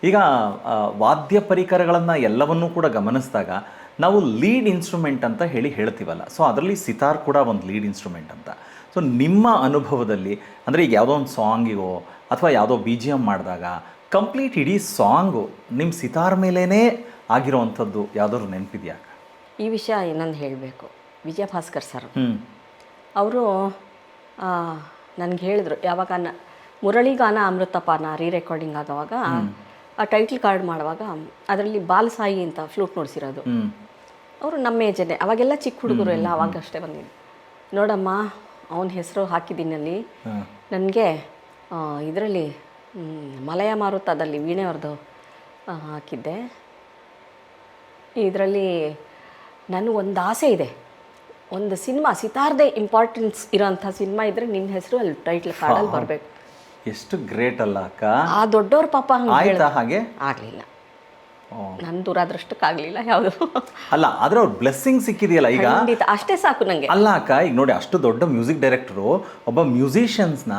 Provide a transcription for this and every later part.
ಈಗ ವಾದ್ಯ ಪರಿಕರಗಳನ್ನು ಎಲ್ಲವನ್ನೂ ಕೂಡ ಗಮನಿಸಿದಾಗ ನಾವು ಲೀಡ್ ಇನ್ಸ್ಟ್ರೂಮೆಂಟ್ ಅಂತ ಹೇಳ್ತೀವಲ್ಲ, ಸೊ ಅದರಲ್ಲಿ ಸಿತಾರ್ ಕೂಡ ಒಂದು ಲೀಡ್ ಇನ್ಸ್ಟ್ರೂಮೆಂಟ್ ಅಂತ. ಸೊ ನಿಮ್ಮ ಅನುಭವದಲ್ಲಿ ಅಂದರೆ ಈಗ ಯಾವುದೋ ಒಂದು ಸಾಂಗಿಗೋ ಅಥವಾ ಯಾವುದೋ ಬಿ ಜಿ ಎಮ್ ಮಾಡಿದಾಗ ಕಂಪ್ಲೀಟ್ ಇಡೀ ಸಾಂಗು ನಿಮ್ಮ ಸಿತಾರ್ ಮೇಲೇ ಆಗಿರೋವಂಥದ್ದು ಯಾವುದಾದ್ರು ನೆನಪಿದೆಯಾ? ಈ ವಿಷಯ ಇನ್ನೊಂದು ಹೇಳಬೇಕು. ವಿಜಯ ಭಾಸ್ಕರ್ ಸರ್ ಅವರು ನನಗೆ ಹೇಳಿದ್ರು, ಯಾವಾಗ ಮುರಳಿಗಾನ ಅಮೃತಪಾನ ರೀ ರೆಕಾರ್ಡಿಂಗ್ ಆಗುವಾಗ ಆ ಟೈಟ್ಲ್ ಕಾರ್ಡ್ ಮಾಡುವಾಗ ಅದರಲ್ಲಿ ಬಾಲಸಾಯಿ ಅಂತ ಫ್ಲೂಟ್ ನುಡಿಸಿರೋದು. ಅವರು ನಮ್ಮ ಏಜನ್ನೇ, ಅವಾಗೆಲ್ಲ ಚಿಕ್ಕ ಹುಡುಗರು ಎಲ್ಲ ಅವಾಗ ಅಷ್ಟೇ ಬಂದಿದ್ದು. ನೋಡಮ್ಮ ಅವನ ಹೆಸರು ಹಾಕಿದ್ದೀನಲ್ಲಿ, ನನಗೆ ಇದರಲ್ಲಿ ಮಲಯ ಮಾರುತದಲ್ಲಿ ವೀಣೆಯವ್ರದ್ದು ಹಾಕಿದ್ದೆ. ಇದರಲ್ಲಿ ನನಗೊಂದು ಆಸೆ ಇದೆ, ಒಂದು ಸಿನಿಮಾ ಸಿತಾರ್ದೇ ಇಂಪಾರ್ಟೆನ್ಸ್ ಇರೋಂಥ ಸಿನಿಮಾ ಇದ್ದರೆ ನಿನ್ನ ಹೆಸರು ಅಲ್ಲಿ ಟೈಟ್ಲ್ ಕಾರ್ಡಲ್ಲಿ ಬರಬೇಕು. ಎಷ್ಟು ಗ್ರೇಟ್ ಅಲ್ಲ ಅಕ್ಕ. ಆ ದೊಡ್ಡವ್ರ ಪಾಪ ಹಾಗೆ ಆಗಲಿಲ್ಲ, ನನ್ನ ದುರಾದೃಷ್ಟಕ್ಕಾಗಲಿಲ್ಲ ಯಾವುದು. ಅಲ್ಲ, ಆದರೆ ಅವ್ರ ಬ್ಲೆಸ್ಸಿಂಗ್ ಸಿಕ್ಕಿದೆಯಲ್ಲ ಈಗ, ಅಷ್ಟೇ ಸಾಕು ನನಗೆ. ಅಲ್ಲ ಅಕ್ಕ, ಈಗ ನೋಡಿ ಅಷ್ಟು ದೊಡ್ಡ ಮ್ಯೂಸಿಕ್ ಡೈರೆಕ್ಟರು ಒಬ್ಬ ಮ್ಯೂಸಿಷಿಯನ್ಸ್ನ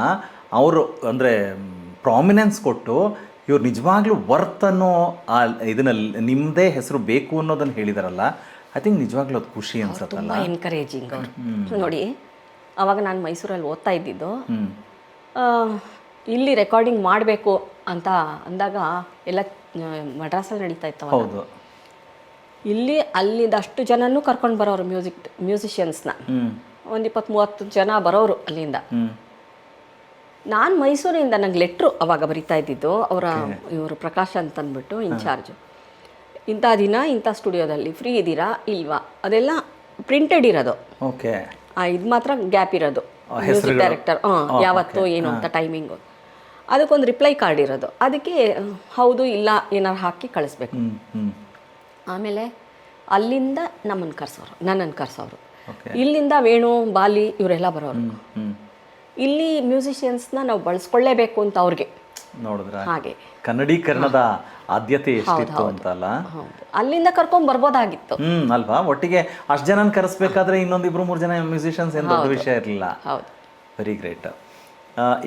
ಅವರು ಅಂದರೆ ಪ್ರಾಮಿನೆನ್ಸ್ ಕೊಟ್ಟು ಇವ್ರು ನಿಜವಾಗ್ಲೂ ವರ್ತ್ ಅನ್ನೋ ಇದನ್ನಲ್ಲಿ ನಿಮ್ಮದೇ ಹೆಸರು ಬೇಕು ಅನ್ನೋದನ್ನು ಹೇಳಿದಾರಲ್ಲ, ಐ ಥಿಂಕ್ ನಿಜವಾಗ್ಲೂ ಅದು ಖುಷಿ ಅನ್ಸುತ್ತಲ್ಲ. ತುಂಬ ಎನ್ಕರೇಜಿಂಗ್ ಅವರು. ನೋಡಿ ಅವಾಗ ನಾನು ಮೈಸೂರಲ್ಲಿ ಓದ್ತಾ ಇದ್ದಿದ್ದು, ಇಲ್ಲಿ ರೆಕಾರ್ಡಿಂಗ್ ಮಾಡಬೇಕು ಅಂತ ಅಂದಾಗ ಎಲ್ಲ ಮಡ್ರಾಸಲ್ಲಿ ನಡೀತಾ ಇತ್ತು. ಹೌದು, ಇಲ್ಲಿ ಅಲ್ಲಿಂದ ಅಷ್ಟು ಜನನೂ ಕರ್ಕೊಂಡು ಬರೋರು ಮ್ಯೂಸಿಷಿಯನ್ಸ್ನ, ಒಂದು 20-30 ಜನ ಬರೋರು ಅಲ್ಲಿಂದ. ನಾನು ಮೈಸೂರಿಂದ ನಂಗೆ ಲೆಟ್ರು ಅವಾಗ ಬರಿತಾ ಇದ್ದಿದ್ದು, ಇವರು ಪ್ರಕಾಶ್ ಅಂತ ಅಂದ್ಬಿಟ್ಟು ಇನ್ಚಾರ್ಜು, ಇಂಥ ದಿನ ಇಂಥ ಸ್ಟುಡಿಯೋದಲ್ಲಿ ಫ್ರೀ ಇದ್ದೀರಾ ಇಲ್ವಾ, ಅದೆಲ್ಲ ಪ್ರಿಂಟೆಡ್ ಇರೋದು. ಓಕೆ, ಇದು ಮಾತ್ರ ಗ್ಯಾಪ್ ಇರೋದು, ಮ್ಯೂಸಿಕ್ ಡೈರೆಕ್ಟರ್ ಯಾವತ್ತು ಏನು ಅಂತ ಟೈಮಿಂಗು. ಅದಕ್ಕೊಂದು ರಿಪ್ಲೈ ಕಾರ್ಡ್ ಇರೋದು, ಅದಕ್ಕೆ ಹೌದು ಇಲ್ಲ ಏನಾರು ಹಾಕಿ ಕಳಿಸ್ಬೇಕು. ಆಮೇಲೆ ಅಲ್ಲಿಂದ ನನ್ನನ್ನು ಕರ್ಸೋರು. ಇಲ್ಲಿಂದ ವೇಣು ಬಾಲಿ ಇವರೆಲ್ಲ ಬರೋರು. ಇಲ್ಲಿ ಮ್ಯೂಸಿಷಿಯನ್ಸ್ನ ನಾವು ಬಳಸ್ಕೊಳ್ಳೇಬೇಕು ಅಂತ ಅವ್ರಿಗೆ ನೋಡಿದ್ರ ಹಾಗೆ ಕನ್ನಡೀಕರಣದ ಆದ್ಯತೆ ಎಷ್ಟಿತ್ತು ಅಂತಲ್ಲ. ಅಲ್ಲಿಂದ ಕರ್ಕೊಂಡ್ ಬರ್ಬೋದಾಗಿತ್ತು ಅಲ್ವಾ. ಒಟ್ಟಿಗೆ ಅಷ್ಟು ಜನ ಕರೆಸ್ಬೇಕಾದ್ರೆ ಇನ್ನೊಂದಿಬ್ರು 3 ಜನ ಮ್ಯೂಸಿಷಿಯನ್ಸ್ ಏನು ದೊಡ್ಡ ವಿಷಯ ಇರಲಿಲ್ಲ. Very great.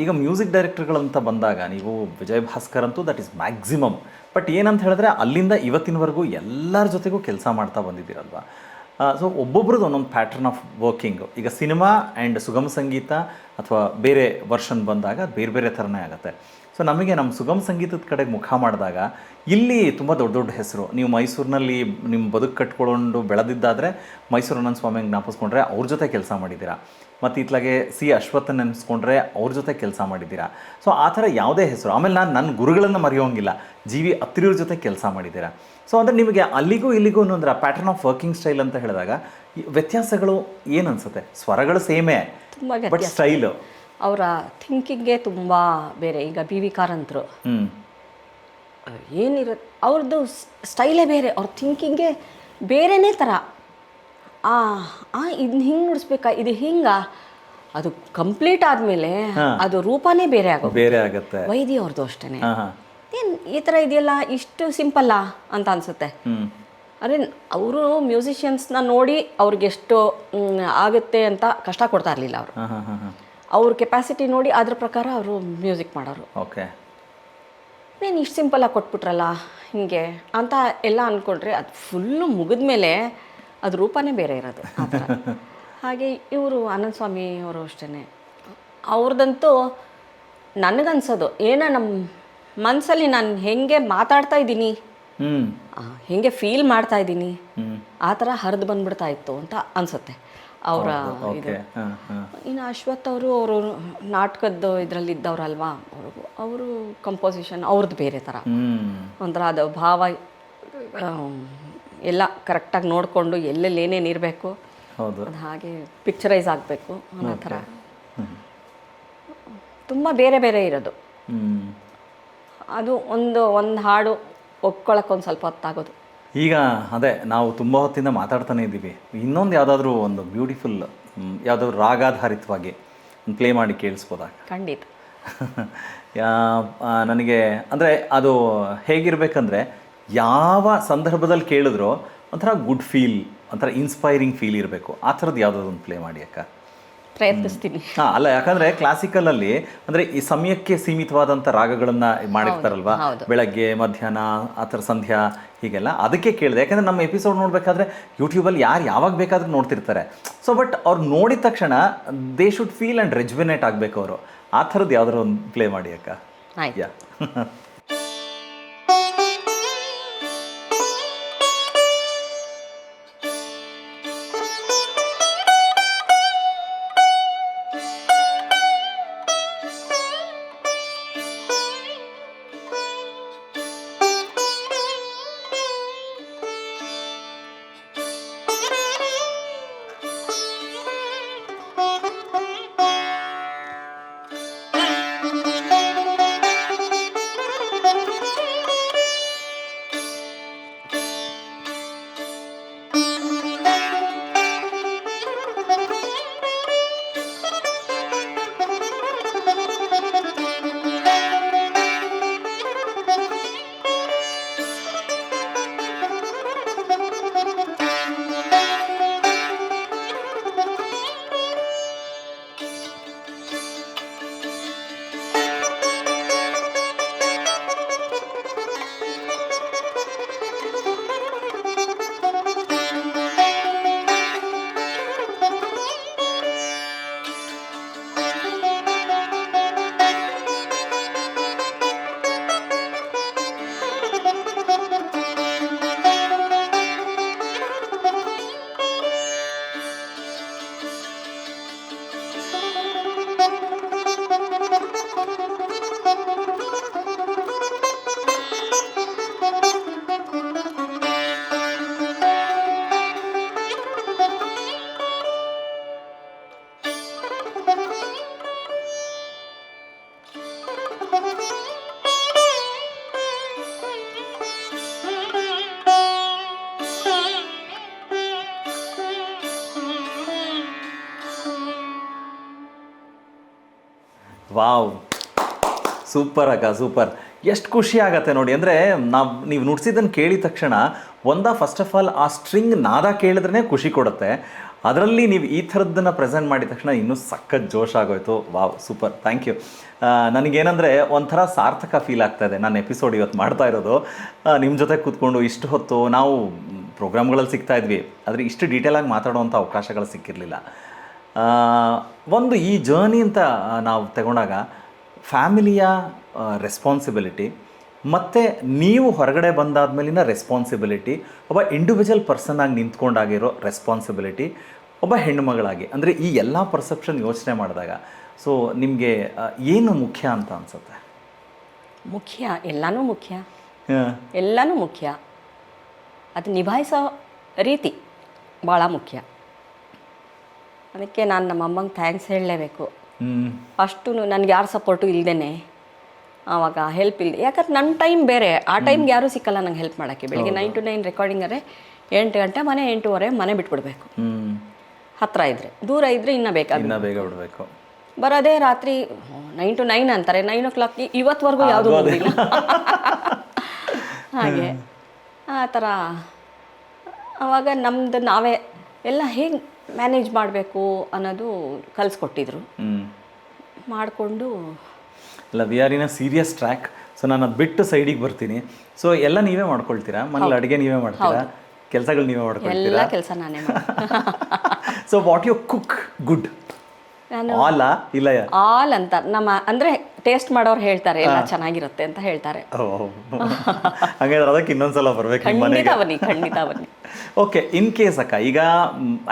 ಈಗ ಮ್ಯೂಸಿಕ್ ಡೈರೆಕ್ಟರ್ಗಳಂತ ಬಂದಾಗ ನೀವು ವಿಜಯ್ ಭಾಸ್ಕರ್ ಅಂತೂ ದಟ್ ಈಸ್ ಮ್ಯಾಕ್ಸಿಮಮ್. ಬಟ್ ಏನಂತ ಹೇಳಿದ್ರೆ ಅಲ್ಲಿಂದ ಇವತ್ತಿನವರೆಗೂ ಎಲ್ಲರ ಜೊತೆಗೂ ಕೆಲಸ ಮಾಡ್ತಾ ಬಂದಿದ್ದೀರಲ್ವ. ಸೊ ಒಬ್ಬೊಬ್ರದ್ದು ಒಂದೊಂದು ಪ್ಯಾಟ್ರನ್ ಆಫ್ ವರ್ಕಿಂಗು. ಈಗ ಸಿನಿಮಾ ಆ್ಯಂಡ್ ಸುಗಮ ಸಂಗೀತ ಅಥವಾ ಬೇರೆ ವರ್ಷನ್ ಬಂದಾಗ ಬೇರೆ ಬೇರೆ ಥರನೇ ಆಗುತ್ತೆ. ಸೊ ನಮಗೆ ನಮ್ಮ ಸುಗಮ ಸಂಗೀತದ ಕಡೆಗೆ ಮುಖ ಮಾಡಿದಾಗ ಇಲ್ಲಿ ತುಂಬ ದೊಡ್ಡ ದೊಡ್ಡ ಹೆಸರು. ನೀವು ಮೈಸೂರಿನಲ್ಲಿ ನಿಮ್ಮ ಬದುಕು ಕಟ್ಕೊಂಡು ಬೆಳೆದಿದ್ದಾದರೆ ಮೈಸೂರು ಅನಂತ ಸ್ವಾಮಿಗೆ ಜ್ಞಾಪಿಸ್ಕೊಂಡ್ರೆ ಅವ್ರ ಜೊತೆ ಕೆಲಸ ಮಾಡಿದ್ದೀರಾ. ಮತ್ತು ಇತ್ಲಾಗೆ ಸಿ ಅಶ್ವತ್ಥನ್ ನೆನೆಸ್ಕೊಂಡ್ರೆ ಅವ್ರ ಜೊತೆ ಕೆಲಸ ಮಾಡಿದ್ದೀರಾ. ಸೊ ಆ ಥರ ಯಾವುದೇ ಹೆಸರು. ಆಮೇಲೆ ನಾನು ನನ್ನ ಗುರುಗಳನ್ನು ಮರೆಯೋಂಗಿಲ್ಲ, ಜಿ ವಿ ಅತ್ರಿಯವ್ರ ಜೊತೆ ಕೆಲಸ ಮಾಡಿದ್ದೀರಾ. ಸೊ ಅಂದರೆ ನಿಮಗೆ ಅಲ್ಲಿಗೂ ಇಲ್ಲಿಗೂ ಅಂದರೆ ಪ್ಯಾಟರ್ನ್ ಆಫ್ ವರ್ಕಿಂಗ್ ಸ್ಟೈಲ್ ಅಂತ ಹೇಳಿದಾಗ ವ್ಯತ್ಯಾಸಗಳು ಏನು ಅನಿಸುತ್ತೆ? ಸ್ವರಗಳು ಸೇಮೇ, ಬಟ್ ಸ್ಟೈಲು ಅವರ ಥಿಂಕಿಂಗೇ ತುಂಬ ಬೇರೆ. ಈಗ ಬಿ ವಿ ಕಾರಂತರು ಏನಿರುತ್ತೆ, ಅವ್ರದ್ದು ಸ್ಟೈಲೇ ಬೇರೆ, ಅವ್ರ ಥಿಂಕಿಂಗೇ ಬೇರೆನೇ ಥರ. ಇದನ್ನ ಹಿಂಗೆ ನುಡಿಸ್ಬೇಕಾ, ಇದು ಹಿಂಗ, ಅದು ಕಂಪ್ಲೀಟ್ ಆದಮೇಲೆ ಅದು ರೂಪನೇ ಬೇರೆ ಆಗುತ್ತೆ. ವೈದ್ಯ ಅವ್ರದ್ದು ಅಷ್ಟೇ, ಏನು ಈ ಥರ ಇದೆಯಲ್ಲ, ಇಷ್ಟು ಸಿಂಪಲ್ಲ ಅಂತ ಅನಿಸುತ್ತೆ. ಅರೆ ಅವರು ಮ್ಯೂಸಿಷಿಯನ್ಸ್ನ ನೋಡಿ ಅವ್ರಿಗೆಷ್ಟು ಆಗುತ್ತೆ ಅಂತ ಕಷ್ಟ ಕೊಡ್ತಾ ಇರಲಿಲ್ಲ ಅವರು. ಅವ್ರ ಕೆಪಾಸಿಟಿ ನೋಡಿ ಅದ್ರ ಪ್ರಕಾರ ಅವರು ಮ್ಯೂಸಿಕ್ ಮಾಡೋರು. ಓಕೆ, ನೀನು ಇಷ್ಟು ಸಿಂಪಲಾಗಿ ಕೊಟ್ಬಿಟ್ರಲ್ಲ ಹಿಂಗೆ ಅಂತ ಎಲ್ಲ ಅಂದ್ಕೊಂಡ್ರೆ ಅದು ಫುಲ್ಲು ಮುಗಿದ್ಮೇಲೆ ಅದು ರೂಪನೇ ಬೇರೆ ಇರೋದು ಆ ಥರ. ಹಾಗೆ ಇವರು ಆನಂದ ಸ್ವಾಮಿ ಅವರು ಅಷ್ಟೇ. ಅವ್ರದ್ದಂತೂ ನನಗನ್ಸೋದು ಏನೋ ನಮ್ಮ ಮನಸ್ಸಲ್ಲಿ ನಾನು ಹೆಂಗೆ ಮಾತಾಡ್ತಾ ಇದ್ದೀನಿ, ಹೆಂಗೆ ಫೀಲ್ ಮಾಡ್ತಾ ಇದ್ದೀನಿ ಆ ಥರ ಹರಿದು ಬಂದ್ಬಿಡ್ತಾ ಇತ್ತು ಅಂತ ಅನಿಸುತ್ತೆ ಅವರ ಇದು. ಇನ್ನು ಅಶ್ವಥ್ ಅವರು ನಾಟಕದ್ದು ಇದರಲ್ಲಿದ್ದವ್ರಲ್ವಾ, ಅವರು ಕಂಪೋಸಿಷನ್ ಅವ್ರದ್ದು ಬೇರೆ ಥರ, ಒಂಥರ ಅದು ಭಾವ ಎಲ್ಲ ಕರೆಕ್ಟಾಗಿ ನೋಡಿಕೊಂಡು ಎಲ್ಲೆಲ್ಲಿ ಏನೇನು ಇರಬೇಕು ಅದು ಹಾಗೆ ಪಿಕ್ಚರೈಸ್ ಆಗಬೇಕು ಅನ್ನೋ ಥರ ತುಂಬ ಬೇರೆ ಬೇರೆ ಇರೋದು. ಅದು ಒಂದು ಹಾಡು ಒಪ್ಕೊಳ್ಳೋಕ್ಕೊಂದು ಸ್ವಲ್ಪ ಹೊತ್ತಾಗೋದು. ಈಗ ಅದೇ ನಾವು ತುಂಬ ಹೊತ್ತಿಂದ ಮಾತಾಡ್ತಾನೆ ಇದ್ದೀವಿ. ಇನ್ನೊಂದು ಯಾವುದಾದ್ರೂ ಒಂದು ಬ್ಯೂಟಿಫುಲ್ ಯಾವುದಾದ್ರು ರಾಗಾಧಾರಿತವಾಗಿ ಒಂದು ಪ್ಲೇ ಮಾಡಿ ಕೇಳಿಸ್ಬೋದಾ? ಖಂಡಿತ. ನನಗೆ ಅಂದರೆ ಅದು ಹೇಗಿರಬೇಕಂದ್ರೆ ಯಾವ ಸಂದರ್ಭದಲ್ಲಿ ಕೇಳಿದ್ರೋ ಒಂಥರ ಗುಡ್ ಫೀಲ್, ಒಂಥರ ಇನ್ಸ್ಪೈರಿಂಗ್ ಫೀಲ್ ಇರಬೇಕು. ಆ ಥರದ್ದು ಯಾವುದಾದ್ರು ಒಂದು ಪ್ಲೇ ಮಾಡಿ ಅಕ್ಕ. ಪ್ರಯತ್ನಿಸ್ತೀನಿ. ಹಾಂ, ಅಲ್ಲ, ಯಾಕಂದರೆ ಕ್ಲಾಸಿಕಲಲ್ಲಿ ಅಂದರೆ ಈ ಸಮಯಕ್ಕೆ ಸೀಮಿತವಾದಂಥ ರಾಗಗಳನ್ನು ಮಾಡಿರ್ತಾರಲ್ವಾ, ಬೆಳಗ್ಗೆ ಮಧ್ಯಾಹ್ನ ಆ ಥರ ಸಂಧ್ಯಾ ಹೀಗೆಲ್ಲ. ಅದಕ್ಕೆ ಕೇಳಿದೆ, ಯಾಕಂದರೆ ನಮ್ಮ ಎಪಿಸೋಡ್ ನೋಡಬೇಕಾದ್ರೆ ಯೂಟ್ಯೂಬಲ್ಲಿ ಯಾರು ಯಾವಾಗ ಬೇಕಾದ್ರೂ ನೋಡ್ತಿರ್ತಾರೆ. ಸೊ ಬಟ್ ಅವ್ರು ನೋಡಿದ ತಕ್ಷಣ ದೇ ಶುಡ್ ಫೀಲ್ ಆ್ಯಂಡ್ ರೆಜ್ಯುವಿನೇಟ್ ಆಗಬೇಕು ಅವರು. ಆ ಥರದ್ದು ಯಾವ್ದಾರು ಒಂದು ಪ್ಲೇ ಮಾಡಿ ಅಕ್ಕ. ಯಾ ವಾವ್, ಸೂಪರ್ ಅಕ್ಕ, ಸೂಪರ್. ಎಷ್ಟು ಖುಷಿ ಆಗತ್ತೆ ನೋಡಿ. ಅಂದರೆ ನೀವು ನುಡ್ಸಿದ್ದನ್ನು ಕೇಳಿದ ತಕ್ಷಣ ಫಸ್ಟ್ ಆಫ್ ಆಲ್ ಆ ಸ್ಟ್ರಿಂಗ್ ನಾದ ಕೇಳಿದ್ರೇ ಖುಷಿ ಕೊಡುತ್ತೆ. ಅದರಲ್ಲಿ ನೀವು ಈ ಥರದ್ದನ್ನು ಪ್ರೆಸೆಂಟ್ ಮಾಡಿದ ತಕ್ಷಣ ಇನ್ನೂ ಸಖತ್ ಜೋಶ್ ಆಗೋಯ್ತು. Wow, super, thank you. ನನಗೇನೆಂದರೆ ಒಂಥರ ಸಾರ್ಥಕ ಫೀಲ್ ಆಗ್ತಾಯಿದೆ ನನ್ನ ಎಪಿಸೋಡ್ ಇವತ್ತು ಮಾಡ್ತಾ ಇರೋದು. ನಿಮ್ಮ ಜೊತೆ ಕೂತ್ಕೊಂಡು ಇಷ್ಟು ಹೊತ್ತು ನಾವು ಪ್ರೋಗ್ರಾಮ್ಗಳಲ್ಲಿ ಸಿಗ್ತಾ ಇದ್ವಿ, ಆದರೆ ಇಷ್ಟು ಡೀಟೇಲಾಗಿ ಮಾತಾಡುವಂಥ ಅವಕಾಶಗಳು ಸಿಕ್ಕಿರಲಿಲ್ಲ. ಒಂದು ಈ ಜರ್ನಿ ಅಂತ ನಾವು ತಗೊಂಡಾಗ ಫ್ಯಾಮಿಲಿಯ ರೆಸ್ಪಾನ್ಸಿಬಿಲಿಟಿ ಮತ್ತು ನೀವು ಹೊರಗಡೆ ಬಂದಾದ್ಮೇಲಿನ ರೆಸ್ಪಾನ್ಸಿಬಿಲಿಟಿ, ಒಬ್ಬ ಇಂಡಿವಿಜುವಲ್ ಪರ್ಸನ್ನಾಗಿ ನಿಂತ್ಕೊಂಡಾಗಿರೋ ರೆಸ್ಪಾನ್ಸಿಬಿಲಿಟಿ, ಒಬ್ಬ ಹೆಣ್ಣುಮಗಳಾಗಿ, ಅಂದರೆ ಈ ಎಲ್ಲ ಪರ್ಸೆಪ್ಷನ್ ಯೋಚನೆ ಮಾಡಿದಾಗ ಸೊ ನಿಮಗೆ ಏನು ಮುಖ್ಯ ಅಂತ ಅನಿಸುತ್ತೆ? ಮುಖ್ಯ ಎಲ್ಲನೂ ಮುಖ್ಯ, ಎಲ್ಲನೂ ಮುಖ್ಯ. ಅದು ನಿಭಾಯಿಸೋ ರೀತಿ ಭಾಳ ಮುಖ್ಯ. ಅದಕ್ಕೆ ನಾನು ನಮ್ಮ ಅಮ್ಮಂಗೆ ಥ್ಯಾಂಕ್ಸ್ ಹೇಳಲೇಬೇಕು. ಅಷ್ಟು ನನಗೆ ಯಾರು ಸಪೋರ್ಟು ಇಲ್ಲದೇ ಆವಾಗ ಹೆಲ್ಪ್ ಇಲ್ಲ. ಯಾಕಂದ್ರೆ ನನ್ನ ಟೈಮ್ ಬೇರೆ, ಆ ಟೈಮ್ಗೆ ಯಾರೂ ಸಿಕ್ಕಲ್ಲ ನಂಗೆ ಹೆಲ್ಪ್ ಮಾಡೋಕ್ಕೆ. ಬೆಳಿಗ್ಗೆ 9 to 9 ರೆಕಾರ್ಡಿಂಗರೆ 8 ಗಂಟೆ, ಮನೆ 8:15 ಮನೆ ಬಿಟ್ಬಿಡ್ಬೇಕು. ಹತ್ತಿರ ಇದ್ದರೆ, ದೂರ ಇದ್ದರೆ ಇನ್ನೂ ಬೇಗ ಬಿಡಬೇಕು. ಬರೋದೇ ರಾತ್ರಿ 9 to 9 ಅಂತಾರೆ, 9 o'clock ಇವತ್ತುವರೆಗೂ ಯಾವುದೂ ಬಂದಿಲ್ಲ. ಹಾಗೆ ಆ ಥರ ಆವಾಗ ನಮ್ಮದು ನಾವೇ ಎಲ್ಲ ಹೇಗೆ ಮ್ಯಾನೇಜ್ ಮಾಡಬೇಕು ಅನ್ನೋದು ಕಲಿಸ್ಕೊಟ್ಟಿದ್ರು. ಮಾಡಿಕೊಂಡು ಅಲ್ಲ, we are in a serious track. So ನಾನು ಅದು ಬಿಟ್ಟು ಸೈಡಿಗೆ ಬರ್ತೀನಿ. ಸೊ ಎಲ್ಲ ನೀವೇ ಮಾಡ್ಕೊಳ್ತೀರಾ? ಮನೇಲಿ ಅಡುಗೆ ನೀವೇ ಮಾಡ್ತೀರಾ? ಕೆಲಸಗಳು ನೀವೇ ಮಾಡ್ಕೊಳ್ತೀರಾ? ಎಲ್ಲ ಕೆಲಸ ನಾನೇ. So what you cook good? ಇಲ್ಲ ಆಲ್ ಅಂತ ನಮ್ಮ ಅಂದರೆ ಟೇಸ್ಟ್ ಮಾಡೋರು ಹೇಳ್ತಾರೆ ಎಲ್ಲ ಚೆನ್ನಾಗಿರುತ್ತೆ ಅಂತ ಹೇಳ್ತಾರೆ. ಹಾಗಾದ್ರೆ ಅದಕ್ಕೆ ಇನ್ನೊಂದ್ಸಲ ಬರ್ಬೇಕು. ಖಂಡಿತ ಬನ್ನಿ. ಓಕೆ, ಇನ್ ಕೇಸ್ ಅಕ್ಕ, ಈಗ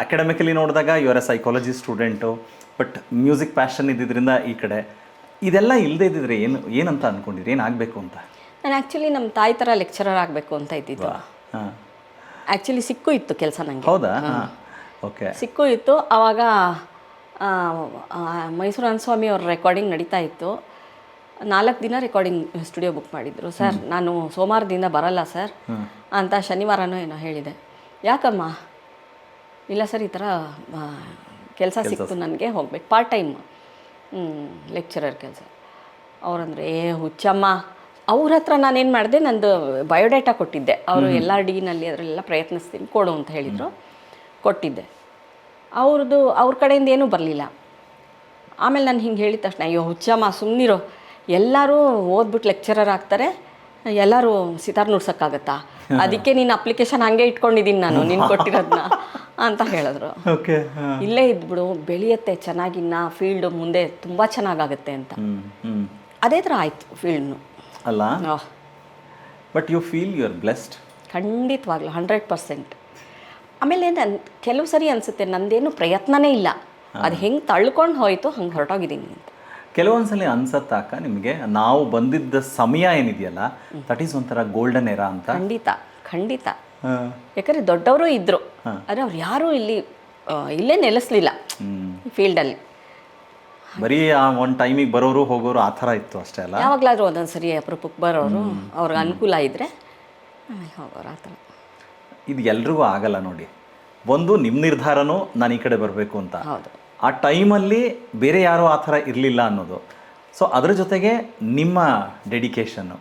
ಅಕಾಡೆಮಿಕಲಿ ನೋಡಿದಾಗ you are a psychology student, but music passion ಇದ್ದಿದ್ದರಿಂದ ಈ ಕಡೆ ಇದೆಲ್ಲ ಇಲ್ಲದೆ ಇದ್ದಿದ್ರೆ ಏನಂತ ಅಂದ್ಕೊಂಡಿದ್ರಿ, ಏನಾಗಬೇಕು ಅಂತ? ನಾನು ಆ್ಯಕ್ಚುಲಿ ನಮ್ಮ ತಾಯಿ ಥರ ಲೆಕ್ಚರರ್ ಆಗಬೇಕು ಅಂತ ಇದ್ದಿದ್ದು. ಆ್ಯಕ್ಚುಲಿ ಸಿಕ್ಕು ಇತ್ತು ಕೆಲಸ ನನಗೆ. ಹೌದಾ? ಓಕೆ, ಸಿಕ್ಕು ಇತ್ತು. ಆವಾಗ ಮೈಸೂರು ಅನಸ್ವಾಮಿ ಅವ್ರ ರೆಕಾರ್ಡಿಂಗ್ ನಡೀತಾ ಇತ್ತು. 4 ದಿನ ರೆಕಾರ್ಡಿಂಗ್ ಸ್ಟುಡಿಯೋ ಬುಕ್ ಮಾಡಿದ್ರು. ಸರ್ ನಾನು ಸೋಮವಾರದಿಂದ ಬರಲ್ಲ ಸರ್ ಅಂತ ಶನಿವಾರನೂ ಏನೋ ಹೇಳಿದೆ. ಯಾಕಮ್ಮ? ಇಲ್ಲ ಸರ್, ಈ ಥರ ಕೆಲಸ ಸಿಕ್ತು ನನಗೆ, ಹೋಗ್ಬೇಕು, ಪಾರ್ಟ್ ಟೈಮ್ ಲೆಕ್ಚರರ್ ಕೆಲಸ. ಅವರಂದರೆ ಹುಚ್ಚಮ್ಮ. ಅವ್ರ ಹತ್ರ ನಾನೇನು ಮಾಡಿದೆ, ನಂದು ಬಯೋಡೇಟಾ ಕೊಟ್ಟಿದ್ದೆ. ಅವರು LRDನಲ್ಲಿ ಅದರಲ್ಲೆಲ್ಲ ಪ್ರಯತ್ನಿಸ್ತೀನಿ ಕೊಡು ಅಂತ ಹೇಳಿದರು, ಕೊಟ್ಟಿದ್ದೆ. ಅವ್ರ ಕಡೆಯಿಂದ ಏನೂ ಬರಲಿಲ್ಲ. ಆಮೇಲೆ ನಾನು ಹಿಂಗೆ ಹೇಳಿದ ತಕ್ಷಣ ಅಯ್ಯೋ ಹುಚ್ಚಮ್ಮ ಸುಮ್ಮನಿರೋ, ಎಲ್ಲರೂ ಓದ್ಬಿಟ್ಟು ಲೆಕ್ಚರರ್ ಆಗ್ತಾರೆ, ಎಲ್ಲರೂ ಸಿತಾರ್ ನುಡ್ಸೋಕ್ಕಾಗತ್ತಾ, ಅದಕ್ಕೆ ನೀನು ಅಪ್ಲಿಕೇಶನ್ ಹಂಗೆ ಇಟ್ಕೊಂಡಿದ್ದೀನಿ ನಾನು ನೀನು ಕೊಟ್ಟಿರೋದನ್ನ ಅಂತ ಹೇಳಿದ್ರು. ಓಕೆ. ಇಲ್ಲೇ ಇದ್ಬಿಡು, ಬೆಳೆಯುತ್ತೆ ಚೆನ್ನಾಗಿನ್ನ ಫೀಲ್ಡು ಮುಂದೆ ತುಂಬ ಚೆನ್ನಾಗಾಗುತ್ತೆ ಅಂತ. ಅದೇ ಥರ ಆಯಿತು ಫೀಲ್ಡ್ನು ಅಲ್ಲ. But you feel you are blessed. ಖಂಡಿತವಾಗ್ಲೂ 100%. ಆಮೇಲೆ ನಾನು ಕೆಲವು ಸರಿ ಅನಿಸುತ್ತೆ ನಂದೇನು ಪ್ರಯತ್ನನೇ ಇಲ್ಲ, ಅದು ಹೆಂಗೆ ತಳ್ಕೊಂಡು ಹೋಯಿತು ಹಂಗೆ ಹೊರಟೋಗಿದ್ದೀನಿ ಅಂತ. ಕೆಲವೊಂದ್ಸಲಿ ಅನ್ಸತ್ತಾಕ ನಿಮಗೆ ನಾವು ಬಂದಿದ್ದ ಸಮಯ ಏನಿದೆಯಲ್ಲ ದಟ್ ಈಸ್ ಒಂಥರ ಗೋಲ್ಡನ್ ಎರಾ ಅಂತ? ಖಂಡಿತ. ಯಾಕಂದರೆ ದೊಡ್ಡವರು ಇದ್ದರು, ಆದರೆ ಅವ್ರು ಯಾರೂ ಇಲ್ಲೇ ನೆಲೆಸಲಿಲ್ಲ ಈ ಫೀಲ್ಡಲ್ಲಿ. ಬರೀ ಆ ಒಂದು ಟೈಮಿಗೆ ಬರೋರು ಹೋಗೋರು ಆ ಥರ ಇತ್ತು ಅಷ್ಟೇ ಅಲ್ಲ? ಯಾವಾಗಲಾದ್ರೂ ಒಂದೊಂದು ಸರಿ ಅಪರೂಪಕ್ಕೆ ಬರೋರು, ಅವ್ರಿಗೆ ಅನುಕೂಲ ಇದ್ದರೆ ಆಮೇಲೆ ಹೋಗೋರು ಆ ಥರ. ಇದು ಎಲ್ರಿಗೂ ಆಗಲ್ಲ ನೋಡಿ. ಒಂದು ನಿಮ್ಮ ನಿರ್ಧಾರನೂ ನಾನು ಈ ಕಡೆ ಬರಬೇಕು ಅಂತ, ಹೌದು. ಆ ಟೈಮಲ್ಲಿ ಬೇರೆ ಯಾರೂ ಆ ಥರ ಇರಲಿಲ್ಲ ಅನ್ನೋದು. ಸೊ ಅದ್ರ ಜೊತೆಗೆ ನಿಮ್ಮ ಡೆಡಿಕೇಶನ್ನು,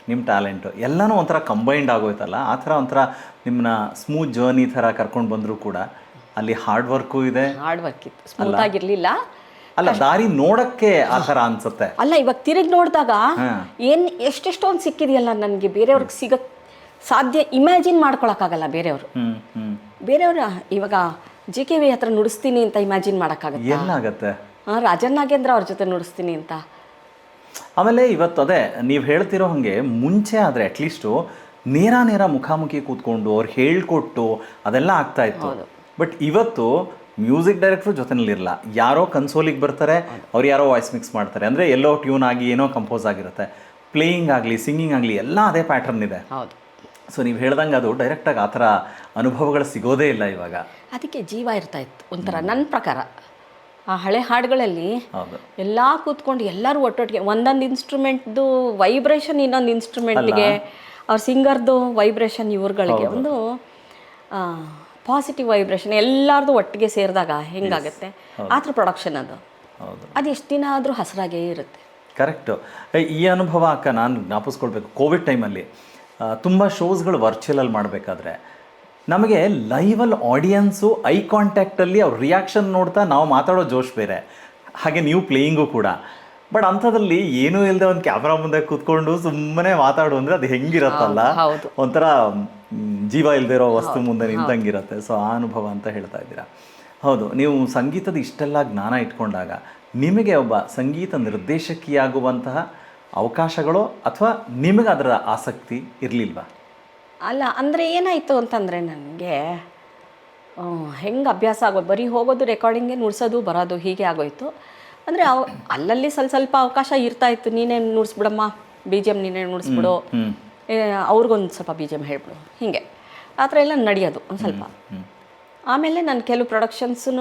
ನಿಮ್ಮ ಟ್ಯಾಲೆಂಟು ಎಲ್ಲನೂ ಒಂಥರ ಕಂಬೈಂಡ್ ಆಗೋಯ್ತಲ್ಲ. ಆ ಥರ ಒಂಥರ ನಿಮ್ಮನ್ನ ಸ್ಮೂತ್ ಜರ್ನಿ ಥರ ಕರ್ಕೊಂಡು ಬಂದರೂ ಕೂಡ ಅಲ್ಲಿ ಹಾರ್ಡ್ ವರ್ಕು ಇದೆ. ಹಾರ್ಡ್ ವರ್ಕ್ ಇತ್ತು, ಸ್ಮೂತ್ ಆಗಿರಲಿಲ್ಲ. ಅಲ್ಲ, ದಾರಿ ನೋಡಕ್ಕೆ ಆ ಥರ ಅನ್ಸುತ್ತೆ. ಅಲ್ಲ, ಇವಾಗ ತಿರುಗಿ ನೋಡಿದಾಗ ಏನು ಎಷ್ಟೆಷ್ಟೊಂದು ಸಿಕ್ಕಿದೆಯಲ್ಲ ನನಗೆ, ಬೇರೆಯವ್ರಿಗೆ ಸಿಗಕ್ಕೆ ಸಾಧ್ಯ ಇಮ್ಯಾಜಿನ್ ಮಾಡ್ಕೊಳಕ್ಕಾಗಲ್ಲ. ಬೇರೆಯವ್ರ ಇವಾಗ JKV ಹತ್ರ ನುಡಿಸ್ತೀನಿ ಅಂತ ಇಮ್ಯಾಜಿನ್ ಮಾಡೋಕ್ಕಾಗತ್ತೆ? ಏನಾಗತ್ತೆ? ರಾಜನ್ ನಾಗೇಂದ್ರ ಅವ್ರ ಜೊತೆ ನುಡಿಸ್ತೀನಿ ಅಂತ. ಆಮೇಲೆ ಇವತ್ತು ಅದೇ ನೀವು ಹೇಳ್ತಿರೋ ಹಾಗೆ ಮುಂಚೆ ಆದರೆ ಅಟ್ಲೀಸ್ಟು ನೇರ ಮುಖಾಮುಖಿ ಕೂತ್ಕೊಂಡು ಅವ್ರು ಹೇಳ್ಕೊಟ್ಟು ಅದೆಲ್ಲ ಆಗ್ತಾ ಇತ್ತು. ಬಟ್ ಇವತ್ತು ಮ್ಯೂಸಿಕ್ ಡೈರೆಕ್ಟ್ರು ಜೊತೆನಲ್ಲಿರಲ್ಲ, ಯಾರೋ ಕನ್ಸೋಲಿಗೆ ಬರ್ತಾರೆ, ಅವ್ರು ಯಾರೋ ವಾಯ್ಸ್ ಮಿಕ್ಸ್ ಮಾಡ್ತಾರೆ, ಅಂದರೆ ಎಲ್ಲೋ ಟ್ಯೂನ್ ಆಗಿ ಏನೋ ಕಂಪೋಸ್ ಆಗಿರುತ್ತೆ. ಪ್ಲೇಯಿಂಗ್ ಆಗಲಿ ಸಿಂಗಿಂಗ್ ಆಗಲಿ ಎಲ್ಲ ಅದೇ ಪ್ಯಾಟರ್ನ್ ಇದೆ. ಹೌದು. ಸೊ ನೀವು ಹೇಳ್ದಂಗೆ ಅದು ಡೈರೆಕ್ಟಾಗಿ ಆ ಥರ ಅನುಭವಗಳು ಸಿಗೋದೇ ಇಲ್ಲ ಇವಾಗ. ಅದಕ್ಕೆ ಜೀವ ಇರ್ತಾ ಇತ್ತು ಒಂಥರ ನನ್ನ ಪ್ರಕಾರ. ಆ ಹಳೆ ಹಾಡುಗಳಲ್ಲಿ ಎಲ್ಲ ಕೂತ್ಕೊಂಡು ಎಲ್ಲರೂ ಒಟ್ಟೊಟ್ಟಿಗೆ ಒಂದೊಂದು ಇನ್ಸ್ಟ್ರೂಮೆಂಟ್ದು ವೈಬ್ರೇಷನ್ ಇನ್ನೊಂದು ಇನ್ಸ್ಟ್ರೂಮೆಂಟ್ಗೆ, ಅವ್ರ ಸಿಂಗರ್ದು ವೈಬ್ರೇಷನ್ ಇವ್ರುಗಳಿಗೆ ಒಂದು ಪಾಸಿಟಿವ್ ವೈಬ್ರೇಷನ್ ಎಲ್ಲರದು ಒಟ್ಟಿಗೆ ಸೇರಿದಾಗ ಹೆಂಗಾಗುತ್ತೆ ಆ ಥರ ಪ್ರೊಡಕ್ಷನ್ ಅದು ಎಷ್ಟು ದಿನ ಆದರೂ ಹಸಿರಾಗೇ ಇರುತ್ತೆ. ಕರೆಕ್ಟು. ಈ ಅನುಭವ ಅಕ್ಕ ನಾನು ಜ್ಞಾಪಿಸ್ಕೊಳ್ಬೇಕು. ಕೋವಿಡ್ ಟೈಮಲ್ಲಿ ತುಂಬ ಶೋಸ್ಗಳು ವರ್ಚುವಲಲ್ಲಿ ಮಾಡಬೇಕಾದ್ರೆ ನಮಗೆ ಲೈವಲ್ಲಿ ಆಡಿಯನ್ಸು ಐ ಕಾಂಟ್ಯಾಕ್ಟಲ್ಲಿ ಅವ್ರ ರಿಯಾಕ್ಷನ್ ನೋಡ್ತಾ ನಾವು ಮಾತಾಡೋ ಜೋಶ್ ಬೇರೆ, ಹಾಗೆ ನೀವು ಪ್ಲೇಯಿಂಗು ಕೂಡ. ಬಟ್ ಅಂಥದ್ರಲ್ಲಿ ಏನೂ ಇಲ್ಲದೆ ಒಂದು ಕ್ಯಾಮ್ರಾ ಮುಂದೆ ಕೂತ್ಕೊಂಡು ಸುಮ್ಮನೆ ಮಾತಾಡು ಅಂದರೆ ಅದು ಹೆಂಗಿರತ್ತಲ್ಲ, ಒಂಥರ ಜೀವ ಇಲ್ಲದೆ ಇರೋ ವಸ್ತು ಮುಂದೆ ನಿಂತಂಗಿರುತ್ತೆ. ಸೊ ಆ ಅನುಭವ ಅಂತ ಹೇಳ್ತಾ ಇದ್ದೀರಾ. ಹೌದು, ನೀವು ಸಂಗೀತದ ಇಷ್ಟೆಲ್ಲ ಜ್ಞಾನ ಇಟ್ಕೊಂಡಾಗ ನಿಮಗೆ ಒಬ್ಬ ಸಂಗೀತ ನಿರ್ದೇಶಕಿಯಾಗುವಂತಹ ಅವಕಾಶಗಳು ಅಥವಾ ನಿಮಗೆ ಅದರ ಆಸಕ್ತಿ ಇರಲಿಲ್ವಾ? ಅಲ್ಲ, ಅಂದರೆ ಏನಾಯಿತು ಅಂತಂದರೆ ನನಗೆ ಹೆಂಗೆ ಅಭ್ಯಾಸ ಆಗೋದು, ಬರೀ ಹೋಗೋದು ರೆಕಾರ್ಡಿಂಗ್ಗೆ ನುಡ್ಸೋದು ಬರೋದು ಹೀಗೆ ಆಗೋಯ್ತು. ಅಂದರೆ ಅಲ್ಲಲ್ಲಿ ಸ್ವಲ್ಪ ಅವಕಾಶ ಇರ್ತಾಯಿತ್ತು, ನೀನೇ ನುಡಿಸ್ಬಿಡಮ್ಮ, BGM ನೀನೇ ನುಡಿಸ್ಬಿಡು, ಅವ್ರಿಗೊಂದು ಸ್ವಲ್ಪ BGM ಹೇಳ್ಬಿಡು, ಹೀಗೆ ಆ ಥರ ಎಲ್ಲ ನಡೆಯೋದು ಒಂದು ಸ್ವಲ್ಪ. ಆಮೇಲೆ ನಾನು ಕೆಲವು ಪ್ರೊಡಕ್ಷನ್ಸೂ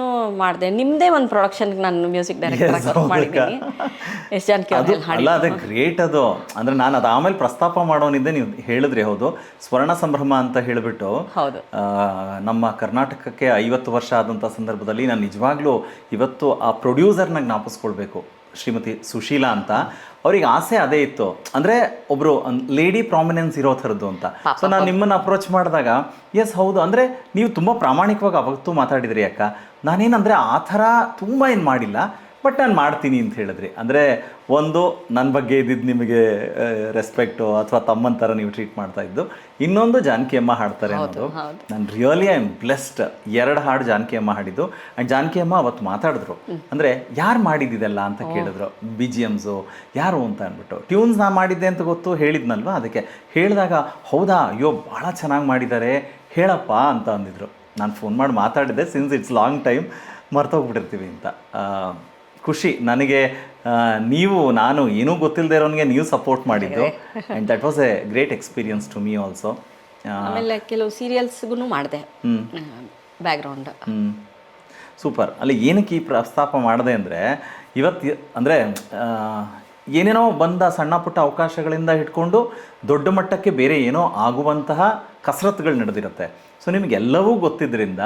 ಮಾಡಿದೆ. ನಿಮ್ಮದೇ ಒಂದು ಪ್ರೊಡಕ್ಷನ್ಗೆ ನಾನು ಮ್ಯೂಸಿಕ್ ಡೈರೆಕ್ಟರ್ ಮಾಡಿದ್ದೀನಿ. ಎಸ್ ಜಾನಕಿ ಅಲ್ಲ, ಅದೇ ಗ್ರೇಟ್ ಅದು. ಅಂದರೆ ನಾನು ಅದು ಆಮೇಲೆ ಪ್ರಸ್ತಾಪ ಮಾಡೋನಿದ್ದೆ, ನೀವು ಹೇಳಿದ್ರಿ. ಹೌದು, ಸ್ವರ್ಣ ಸಂಭ್ರಮ ಅಂತ ಹೇಳಿಬಿಟ್ಟು ನಮ್ಮ ಕರ್ನಾಟಕಕ್ಕೆ 50 ವರ್ಷ ಆದಂಥ ಸಂದರ್ಭದಲ್ಲಿ ನಾನು ನಿಜವಾಗ್ಲೂ ಇವತ್ತು ಆ ಪ್ರೊಡ್ಯೂಸರ್ನ ಜ್ಞಾಪಿಸ್ಕೊಳ್ಬೇಕು, ಶ್ರೀಮತಿ ಸುಶೀಲಾ ಅಂತ. ಅವ್ರಿಗೆ ಆಸೆ ಅದೇ ಇತ್ತು, ಅಂದರೆ ಒಬ್ಬರು ಲೇಡಿ ಪ್ರಾಮಿನೆನ್ಸ್ ಇರೋ ಥರದ್ದು ಅಂತ. ಸೊ ನಾನು ನಿಮ್ಮನ್ನು ಅಪ್ರೋಚ್ ಮಾಡಿದಾಗ ಎಸ್ ಹೌದು, ಅಂದರೆ ನೀವು ತುಂಬ ಪ್ರಾಮಾಣಿಕವಾಗಿ ಅವತ್ತು ಮಾತಾಡಿದ್ರಿ ಅಕ್ಕ. ನಾನೇನಂದರೆ ಆ ಥರ ತುಂಬ ಏನು ಮಾಡಿಲ್ಲ, ಬಟ್ ನಾನು ಮಾಡ್ತೀನಿ ಅಂತ ಹೇಳಿದ್ರಿ. ಅಂದರೆ ಒಂದು ನನ್ನ ಬಗ್ಗೆ ಇದ್ದಿದ್ದು ನಿಮಗೆ ರೆಸ್ಪೆಕ್ಟು ಅಥವಾ ತಮ್ಮನ ಥರ ನೀವು ಟ್ರೀಟ್ ಮಾಡ್ತಾ ಇದ್ದು, ಇನ್ನೊಂದು ಜಾನಕಿ ಅಮ್ಮ ಹಾಡ್ತಾರೆ ಅನ್ನೋದು. ನಾನು ರಿಯಲಿ ಐ ಆಮ್ ಬ್ಲೆಸ್ಡ್. 2 ಹಾಡು ಜಾನಕಿ ಅಮ್ಮ ಹಾಡಿದ್ದು. ಆ್ಯಂಡ್ ಜಾನಕಿ ಅಮ್ಮ ಅವತ್ತು ಮಾತಾಡಿದ್ರು, ಅಂದರೆ ಯಾರು ಮಾಡಿದ್ದಿದೆಲ್ಲ ಅಂತ ಕೇಳಿದ್ರು. BGMಸು ಯಾರು ಅಂತ ಅಂದ್ಬಿಟ್ಟು. ಟ್ಯೂನ್ಸ್ ನಾನು ಮಾಡಿದ್ದೆ ಅಂತ ಗೊತ್ತು, ಹೇಳಿದ್ನಲ್ವ, ಅದಕ್ಕೆ ಹೇಳಿದಾಗ ಹೌದಾ, ಅಯ್ಯೋ ಭಾಳ ಚೆನ್ನಾಗಿ ಮಾಡಿದ್ದಾರೆ ಹೇಳಪ್ಪ ಅಂತ ಅಂದಿದ್ರು. ನಾನು ಫೋನ್ ಮಾಡಿ ಮಾತಾಡಿದ್ದೆ, ಸಿನ್ಸ್ ಇಟ್ಸ್ ಲಾಂಗ್ ಟೈಮ್ ಮರ್ತೋಗ್ಬಿಟ್ಟಿರ್ತೀವಿ ಅಂತ. ಖುಷಿ ನನಗೆ, ನಾನು ಏನೂ ಗೊತ್ತಿಲ್ಲದೆ ಇರೋನಿಗೆ ನೀವು ಸಪೋರ್ಟ್ ಮಾಡಿದ್ದು. And that was a great experience to me also. ಆಮೇಲೆ ಕೆಲವು ಸೀರಿಯಲ್ಸ್ಗೂ ಮಾಡಿದೆ ಬ್ಯಾಕ್ಗ್ರೌಂಡ್. ಸೂಪರ್. ಅಲ್ಲಿ ಏನಕ್ಕೆ ಈ ಪ್ರಸ್ತಾಪ ಮಾಡಿದೆ ಅಂದರೆ, ಇವತ್ತು ಅಂದರೆ ಏನೇನೋ ಬಂದ ಸಣ್ಣ ಪುಟ್ಟ ಅವಕಾಶಗಳಿಂದ ಹಿಡ್ಕೊಂಡು ದೊಡ್ಡ ಮಟ್ಟಕ್ಕೆ ಬೇರೆ ಏನೋ ಆಗುವಂತಹ ಕಸರತ್ತುಗಳು ನಡೆದಿರುತ್ತೆ. ಸೊ ನಿಮಗೆಲ್ಲವೂ ಗೊತ್ತಿದ್ದರಿಂದ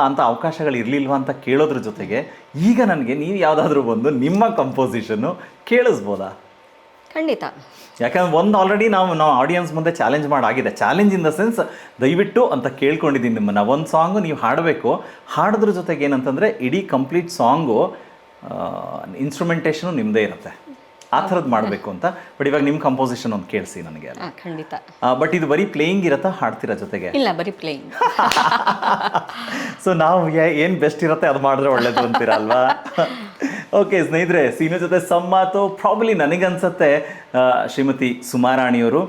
ಅಂಥ ಅವಕಾಶಗಳು ಇರಲಿಲ್ವ ಅಂತ ಕೇಳೋದ್ರ ಜೊತೆಗೆ ಈಗ ನನಗೆ ನೀವು ಯಾವುದಾದ್ರೂ ಬಂದು ನಿಮ್ಮ ಕಂಪೋಸಿಷನ್ನು ಕೇಳಿಸ್ಬೋದಾ? ಖಂಡಿತ. ಯಾಕಂದ್ರೆ ಒಂದು ಆಲ್ರೆಡಿ ನಾವು ಆಡಿಯನ್ಸ್ ಮುಂದೆ ಚಾಲೆಂಜ್ ಮಾಡಾಗಿದೆ. ಚಾಲೆಂಜ್ ಇನ್ ದ ಸೆನ್ಸ್ ದಯವಿಟ್ಟು ಅಂತ ಕೇಳ್ಕೊಂಡಿದ್ದೀನಿ ನಿಮ್ಮನ್ನು. ಒಂದು ಸಾಂಗು ನೀವು ಹಾಡಬೇಕು, ಹಾಡೋದ್ರ ಜೊತೆಗೆ ಏನಂತಂದರೆ ಇಡೀ ಕಂಪ್ಲೀಟ್ ಸಾಂಗು ಇನ್ಸ್ಟ್ರುಮೆಂಟೇಷನು ನಿಮ್ಮದೇ ಇರುತ್ತೆ, ಆ ಥರದ್ದು ಮಾಡಬೇಕು ಅಂತ. ಬಟ್ ಇವಾಗ ನಿಮ್ಮ ಕಂಪೋಸಿಷನ್ ಒಂದು ಕೇಳಿಸಿ ನನಗೆ. ಖಂಡಿತ. ಬಟ್ ಇದು ಬರೀ ಪ್ಲೇಯಿಂಗ್ ಇರತ್ತಾ, ಹಾಡ್ತೀರಾ ಜೊತೆಗೆ? ಇಲ್ಲ, ಬರೀ ಪ್ಲೇಯಿಂಗ್. ಸೊ ನಾವು ಏನು ಬೆಸ್ಟ್ ಇರುತ್ತೆ ಅದು ಮಾಡಿದ್ರೆ ಒಳ್ಳೇದು ಅಂತೀರಾ ಅಲ್ವಾ? ಓಕೆ ಸ್ನೇಹಿತರೆ, ಸೀನು ಜೊತೆ ಸಂಮಾತು ಪ್ರಾಬಲಿ ನನಗನ್ಸತ್ತೆ ಶ್ರೀಮತಿ ಸುಮಾರಾಣಿಯವರು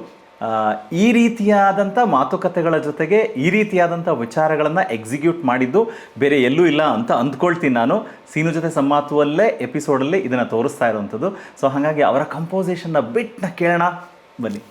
ಈ ರೀತಿಯಾದಂಥ ಮಾತುಕತೆಗಳ ಜೊತೆಗೆ ಈ ರೀತಿಯಾದಂಥ ವಿಚಾರಗಳನ್ನು ಎಕ್ಸಿಕ್ಯೂಟ್ ಮಾಡಿದ್ದು ಬೇರೆ ಎಲ್ಲೂ ಇಲ್ಲ ಅಂತ ಅಂದ್ಕೊಳ್ತೀನಿ ನಾನು. ಸೀನು ಜೊತೆ ಸಂಮಾತುವಲ್ಲೇ ಎಪಿಸೋಡಲ್ಲೇ ಇದನ್ನು ತೋರಿಸ್ತಾ ಇರೋವಂಥದ್ದು. ಸೊ ಹಾಗಾಗಿ ಅವರ ಕಂಪೋಸಿಷನ್ನ ಬಿಟ್ನ ಕೇಳೋಣ ಬನ್ನಿ.